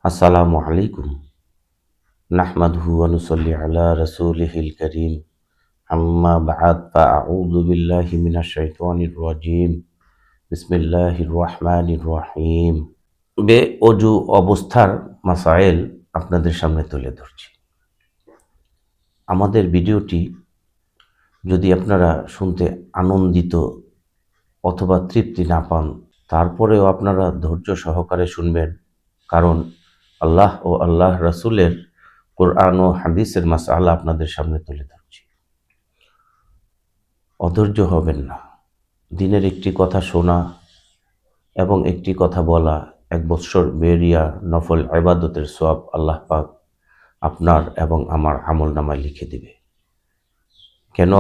আসসালামু আলাইকুম। নাহমাদুহু ওয়া নুসাল্লি আলা রাসূলিহিল কারীম। আম্মা বা'দ ফাআউযু বিল্লাহি মিনাশ শাইতানির রাজীম। বিসমিল্লাহির রহমানির রহিম। বেঅজু অবস্থার মাসায়েল আপনাদের সামনে তুলে ধরছি। আমাদের ভিডিওটি যদি আপনারা শুনতে আনন্দিত অথবা তৃপ্তি না পান, তারপরেও আপনারা ধৈর্য সহকারে শুনবেন, কারণ আল্লাহ ও আল্লাহ রাসূলের কোরআন ও হাদিসের মাসআলা আপনাদের সামনে তুলে ধরছি। অধৈর্য হবেন না। দিনের একটি কথা শোনা এবং একটি কথা বলা ১ বৎসর বেরিয়া নফল ইবাদতের সওয়াব আল্লাহ পাক আপনার এবং আমার আমলনামায় লিখে দিবে। কেন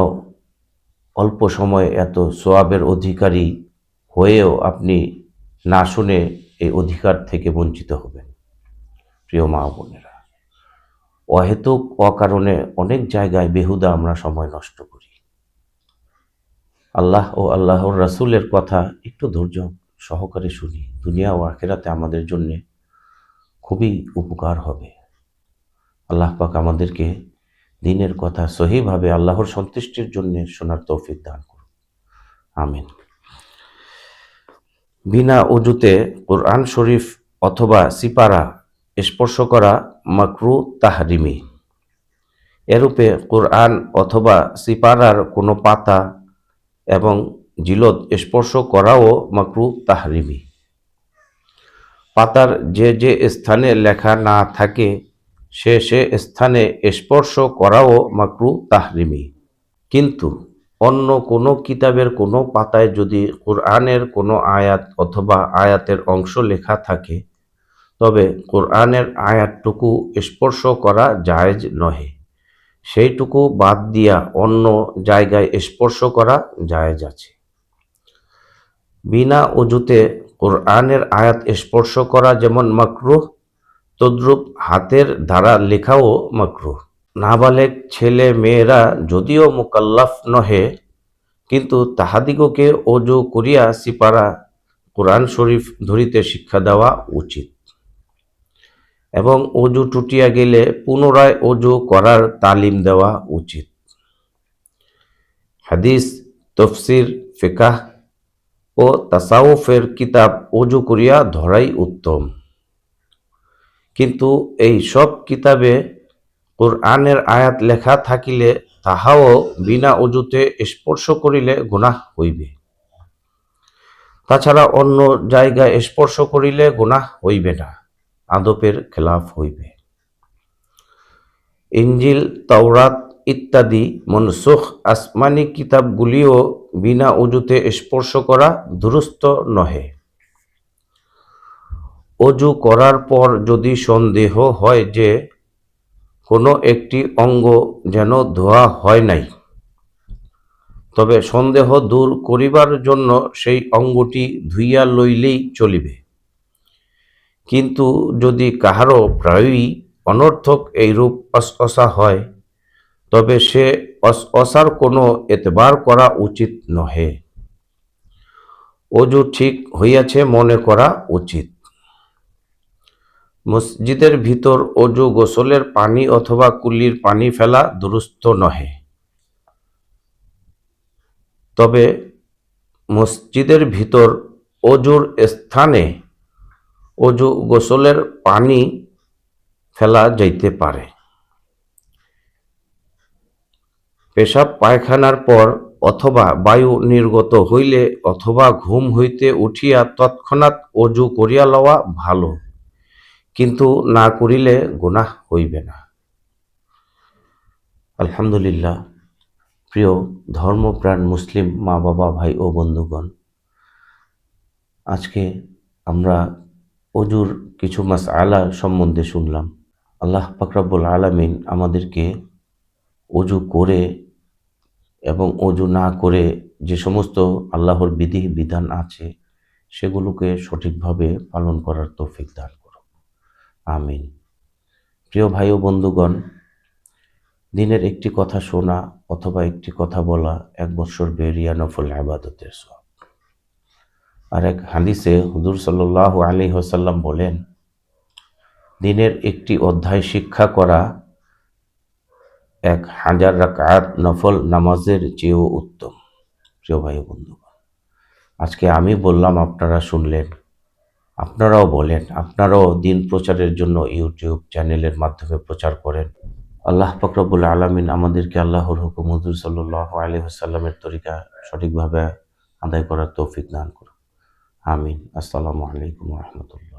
অল্প সময়ে এত সওয়াবের অধিকারী হয়েও আপনি না শুনে এই অধিকার থেকে বঞ্চিত হবেন? প্রিয় মা বোনেরা, অহেতুক অকারণে অনেক জায়গায় বেহুদা আমরা সময় নষ্ট করি। আল্লাহ ও আল্লাহর রাসূলের কথা একটু ধৈর্য সহকারে শুনি। দুনিয়া ও আখিরাতে আমাদের জন্যে খুবই উপকার হবে। আল্লাহ পাক আমাদেরকে দ্বীনের কথা সহিভাবে আল্লাহর সন্তুষ্টির জন্য শোনার তৌফিক দান করুন। আমিন। বিনা অজুতে কোরআন শরীফ অথবা সিপারা স্পর্শ করা মাকরু তাহরিমি। এরূপে কোরআন অথবা সিপারার কোনো পাতা এবং জিলদ স্পর্শ করাও মাকরু তাহরিমি। পাতার যে যে স্থানে লেখা না থাকে সে সে স্থানে স্পর্শ করাও মাকরু তাহরিমি। কিন্তু অন্য কোনো কিতাবের কোনো পাতায় যদি কোরআনের কোনো আয়াত অথবা আয়াতের অংশ লেখা থাকে, তবে কোরআনের আয়াতটুকু স্পর্শ করা জায়েজ নহে। সেইটুকু বাদ দিয়া অন্য জায়গায় স্পর্শ করা জায়েজ আছে। বিনা অজুতে কোরআনের আয়াত স্পর্শ করা যেমন মাকরুহ, তদ্রূপ হাতের দ্বারা লেখাও মাকরুহ। নাবালেগ ছেলে মেয়েরা যদিও মুকাল্লাফ নহে, কিন্তু তাহাদিগকে অজু করিয়া সিপারা কোরআন শরীফ ধরিতে শিক্ষা দেওয়া উচিত এবং অজু টুটিয়া গেলে পুনরায় অজু করার তালিম দেওয়া উচিত। হাদিস, তফসির, ফিকাহ ও তাসাউফের কিতাব অজু করিয়া ধরাই উত্তম। কিন্তু এই সব কিতাবে কোরআনের আয়াত লেখা থাকিলে তাহাও বিনা অজুতে স্পর্শ করিলে গুনাহ হইবে। তাছাড়া অন্য জায়গায় স্পর্শ করিলে গুনাহ হইবে না, আদবের খেলাফ হইবে। ইনজিল, তাওরাত ইত্যাদি মনসুখ আসমানি কিতাবগুলিও বিনা অজুতে স্পর্শ করা দুরূস্ত নহে। অজু করার পর যদি সন্দেহ হয় যে কোনো একটি অঙ্গ যেন ধোয়া হয় নাই, তবে সন্দেহ দূর করিবার জন্য সেই অঙ্গটি ধুইয়া লইলেই চলিবে। কিন্তু যদি কাহারও প্রায়ই অনর্থক এইরূপ অসঅসা হয়, তবে সে অসঅসার কোনো এতবার করা উচিত নহে। অজু ঠিক হইয়াছে মনে করা উচিত। মসজিদের ভিতর অজু গোসলের পানি অথবা কুলির পানি ফেলা দুরূস্ত নহে। তবে মসজিদের ভিতর অজুর স্থানে অজু গোসলের পানি ফেলা যাইতে পারে। পেশাব পায়খানার পর অথবা বায়ু নির্গত হইলে অথবা ঘুম হইতে উঠিয়া তৎক্ষণাৎ অজু করিয়া লওয়া ভালো, কিন্তু না করিলে গুনাহ হইবে না। আলহামদুলিল্লাহ। প্রিয় ধর্মপ্রাণ মুসলিম মা বাবা, ভাই ও বন্ধুগণ, আজকে আমরা অজুর কিছু মাসআলা সম্বন্ধে শুনলাম। আল্লাহ পাক রব্বুল আলামিন আমাদেরকে অজু করে এবং অজু না করে যে সমস্ত আল্লাহর বিধি বিধান আছে সেগুলোকে সঠিকভাবে পালন করার তৌফিক দান করুন। আমিন। প্রিয় ভাই ও বন্ধুগণ, দিনের একটি কথা শোনা অথবা একটি কথা বলা ১ বৎসর বেরিয়া নফল ইবাদতের সওয়াব। আর এক হাদিসে হুজুর সাল্লাল্লাহু আলাইহি ওয়াসাল্লাম বলেন, দিনের একটি অধ্যায় শিক্ষা করা 1000 রাকাত নফল নামাজের চেয়েও উত্তম। প্রিয় ভাই ও বন্ধুগণ, আজকে আমি বললাম, আপনারা শুনলেন, আপনারাও বলেন, আপনারাও দিন প্রচারের জন্য ইউটিউব চ্যানেলের মাধ্যমে প্রচার করেন। আল্লাহ পাক রব্বুল আলামিন আমাদেরকে আল্লাহর হুকুম হুজুর সাল্লাল্লাহু আলাইহি ওয়াসাল্লামের তরিকা সঠিকভাবে আদায় করার তৌফিক দান করুন। আমিন। আসসালামু আলাইকুম ওয়া রাহমাতুল্লাহ।